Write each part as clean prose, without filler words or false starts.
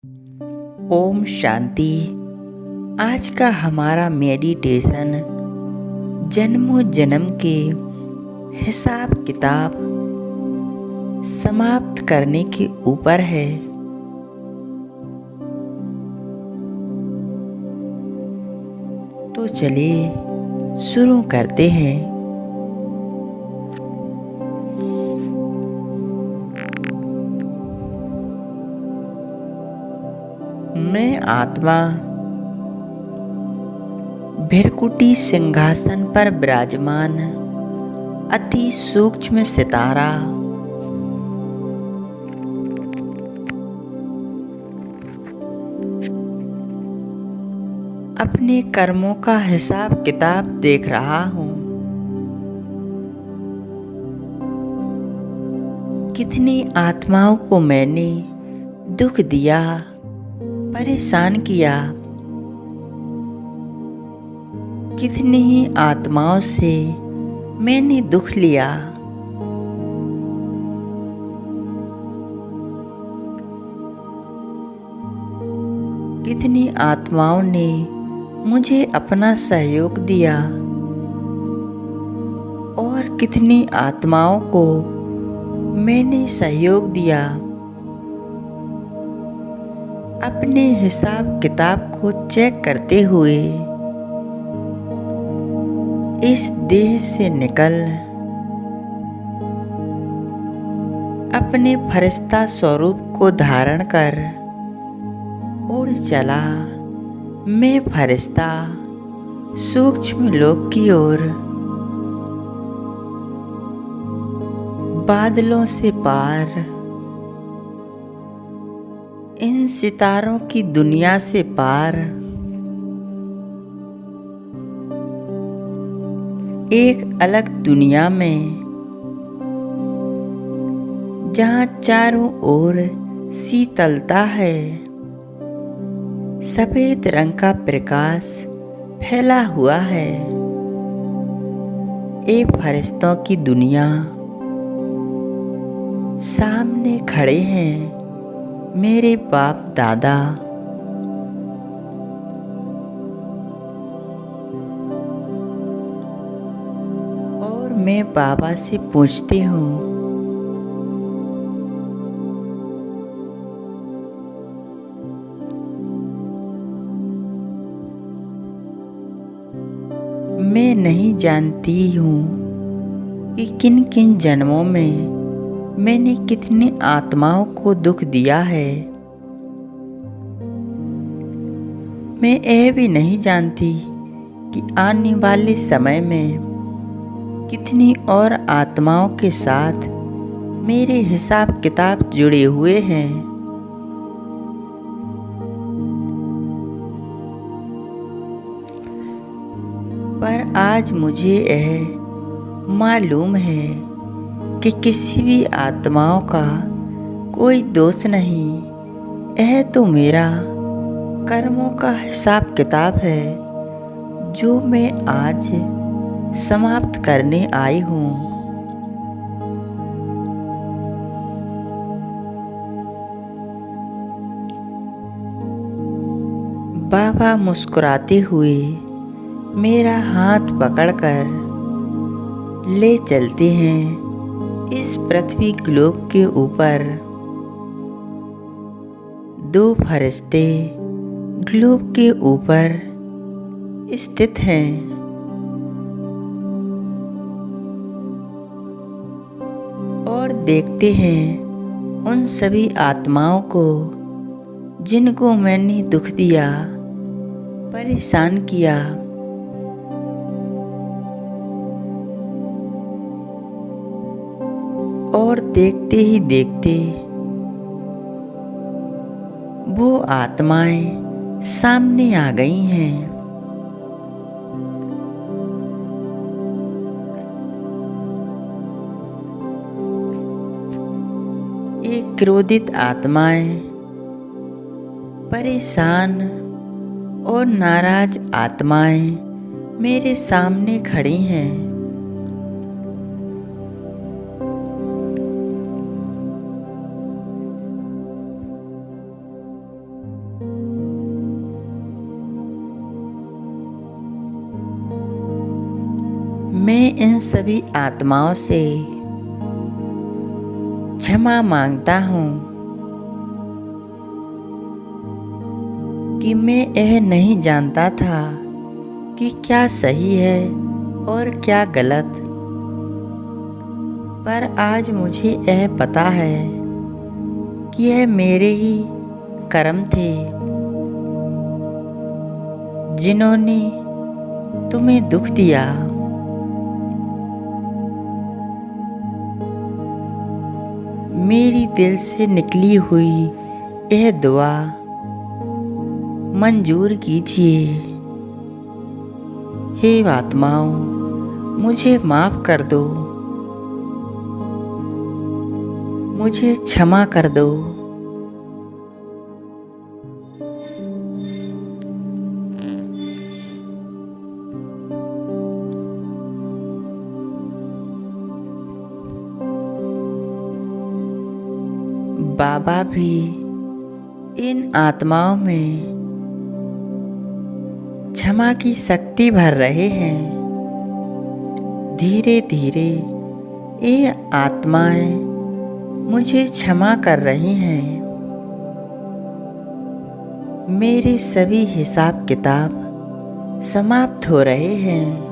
ओम शांति। आज का हमारा मेडिटेशन जन्मों जन्म के हिसाब किताब समाप्त करने के ऊपर है। तो चलिए शुरू करते हैं। मैं आत्मा भृकुटी सिंहासन पर विराजमान अति सूक्ष्म सितारा अपने कर्मों का हिसाब किताब देख रहा हूँ। कितनी आत्माओं को मैंने दुख दिया, परेशान किया। कितनी ही आत्माओं से मैंने दुख लिया। कितनी आत्माओं ने मुझे अपना सहयोग दिया और कितनी आत्माओं को मैंने सहयोग दिया। अपने हिसाब किताब को चेक करते हुए इस देह से निकल अपने फरिश्ता स्वरूप को धारण कर उड़ चला मैं फरिश्ता सूक्ष्म लोक की ओर। बादलों से पार, इन सितारों की दुनिया से पार, एक अलग दुनिया में जहाँ चारों ओर शीतलता है, सफेद रंग का प्रकाश फैला हुआ है। ये फरिश्तों की दुनिया सामने खड़े हैं मेरे बाप दादा। और मैं बाबा से पूछती हूँ, मैं नहीं जानती हूँ कि किन किन जन्मों में मैंने कितनी आत्माओं को दुख दिया है। मैं यह भी नहीं जानती कि आने वाले समय में कितनी और आत्माओं के साथ मेरे हिसाब किताब जुड़े हुए हैं। पर आज मुझे यह मालूम है कि किसी भी आत्माओं का कोई दोष नहीं। यह तो मेरा कर्मों का हिसाब किताब है जो मैं आज समाप्त करने आई हूँ। बाबा मुस्कुराते हुए मेरा हाथ पकड़कर ले चलते हैं इस पृथ्वी ग्लोब के ऊपर। दो फरिश्ते ग्लोब के ऊपर स्थित हैं। और देखते हैं उन सभी आत्माओं को जिनको मैंने दुख दिया, परेशान किया। और देखते ही देखते वो आत्माएं सामने आ गई हैं। एक क्रोधित आत्माएं, परेशान और नाराज आत्माएं मेरे सामने खड़ी हैं। मैं इन सभी आत्माओं से क्षमा मांगता हूँ कि मैं यह नहीं जानता था कि क्या सही है और क्या गलत, पर आज मुझे यह पता है कि यह मेरे ही कर्म थे जिन्होंने तुम्हें दुख दिया। मेरी दिल से निकली हुई यह दुआ मंजूर कीजिए। हे आत्माओं, मुझे माफ कर दो, मुझे क्षमा कर दो। बाबा भी इन आत्माओं में क्षमा की शक्ति भर रहे हैं। धीरे धीरे ये आत्माएं मुझे क्षमा कर रही हैं। मेरे सभी हिसाब किताब समाप्त हो रहे हैं।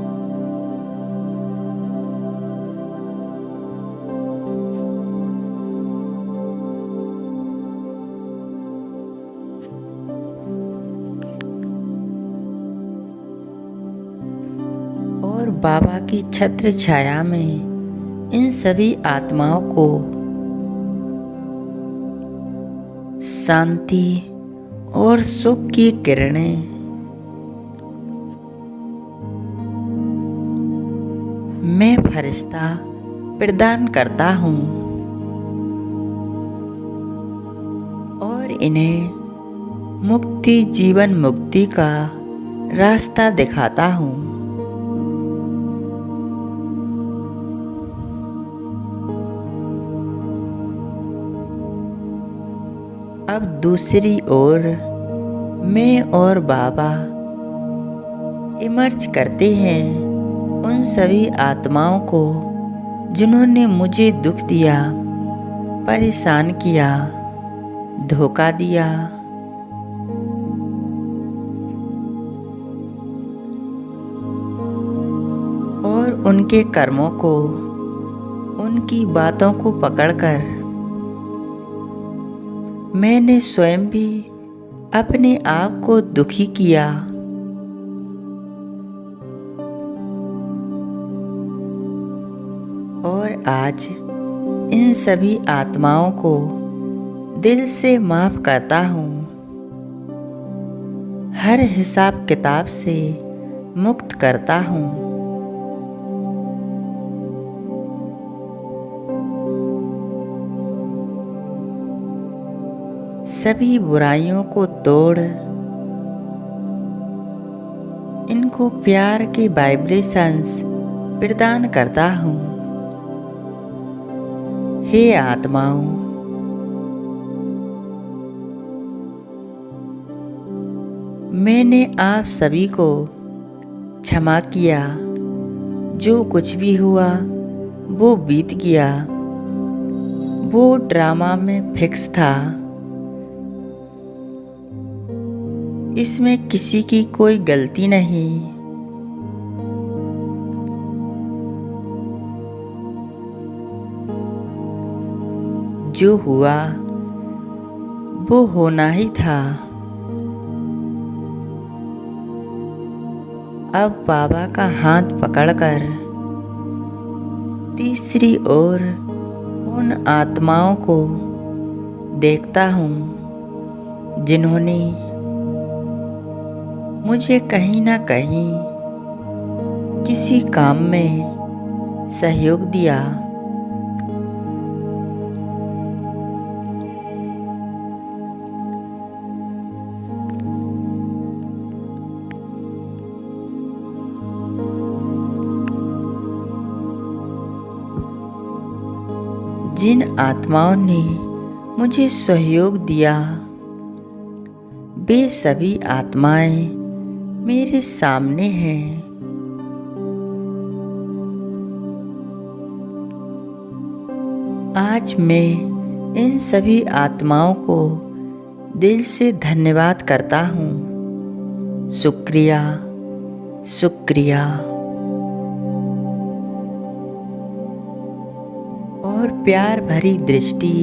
और बाबा की छत्र छाया में इन सभी आत्माओं को शांति और सुख की किरणें मैं फरिश्ता प्रदान करता हूँ और इन्हें मुक्ति जीवन मुक्ति का रास्ता दिखाता हूँ। अब दूसरी ओर मैं और बाबा इमर्ज करते हैं उन सभी आत्माओं को जिन्होंने मुझे दुख दिया, परेशान किया, धोखा दिया। और उनके कर्मों को, उनकी बातों को पकड़कर मैंने स्वयं भी अपने आप को दुखी किया। और आज इन सभी आत्माओं को दिल से माफ करता हूँ, हर हिसाब किताब से मुक्त करता हूँ। सभी बुराइयों को तोड़ इनको प्यार के वाइब्रेशंस प्रदान करता हूँ। हे आत्माओं, मैंने आप सभी को क्षमा किया। जो कुछ भी हुआ वो बीत गया, वो ड्रामा में फिक्स था। इसमें किसी की कोई गलती नहीं। जो हुआ वो होना ही था। अब बाबा का हाथ पकड़कर तीसरी ओर उन आत्माओं को देखता हूँ जिन्होंने मुझे कहीं ना कहीं किसी काम में सहयोग दिया। जिन आत्माओं ने मुझे सहयोग दिया वे सभी आत्माएं मेरे सामने हैं। आज मैं इन सभी आत्माओं को दिल से धन्यवाद करता हूँ। शुक्रिया, शुक्रिया। और प्यार भरी दृष्टि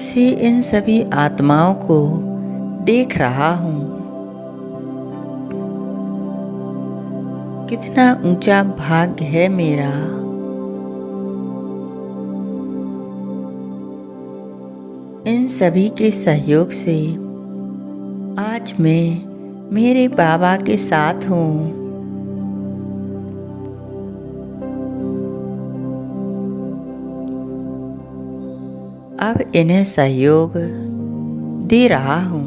से इन सभी आत्माओं को देख रहा हूँ। कितना ऊंचा भाग्य है मेरा। इन सभी के सहयोग से आज मैं मेरे बाबा के साथ हूँ। अब इन्हें सहयोग दे रहा हूँ।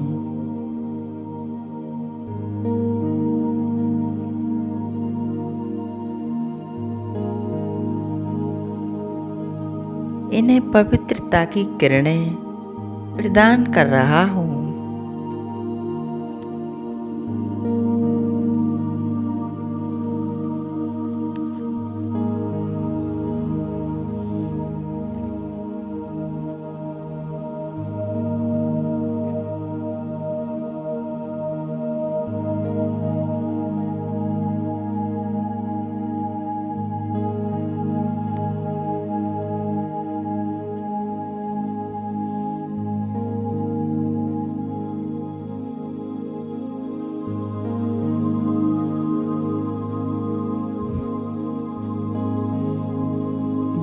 इन्हें पवित्रता की किरणें प्रदान कर रहा हूँ।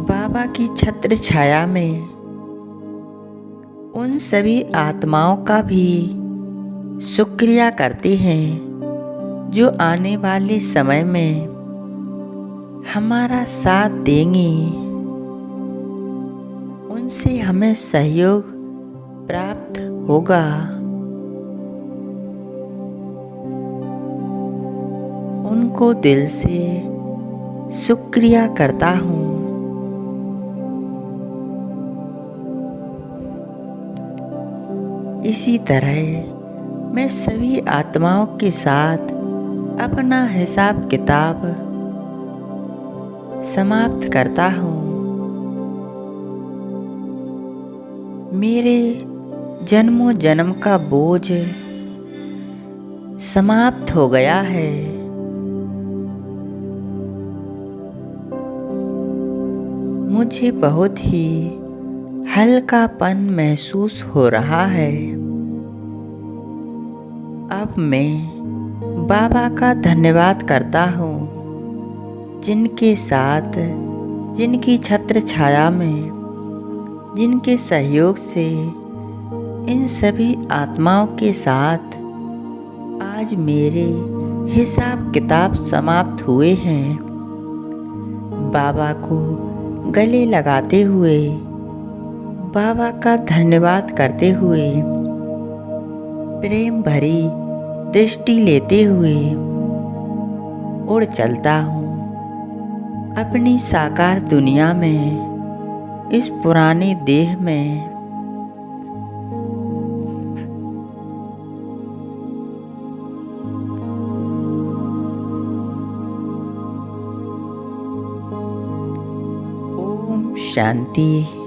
बाबा की छत्र छाया में उन सभी आत्माओं का भी शुक्रिया करते हैं जो आने वाले समय में हमारा साथ देंगी। उनसे हमें सहयोग प्राप्त होगा। उनको दिल से शुक्रिया करता हूँ। इसी तरह मैं सभी आत्माओं के साथ अपना हिसाब किताब समाप्त करता हूँ। मेरे जन्मों जन्म का बोझ समाप्त हो गया है। मुझे बहुत ही हल्कापन महसूस हो रहा है। अब मैं बाबा का धन्यवाद करता हूँ, जिनके साथ, जिनकी छत्र छाया में, जिनके सहयोग से इन सभी आत्माओं के साथ आज मेरे हिसाब किताब समाप्त हुए हैं। बाबा को गले लगाते हुए, बाबा का धन्यवाद करते हुए, प्रेम भरी दृष्टि लेते हुए उड़ चलता हूँ अपनी साकार दुनिया में, इस पुराने देह में। ओम शांति।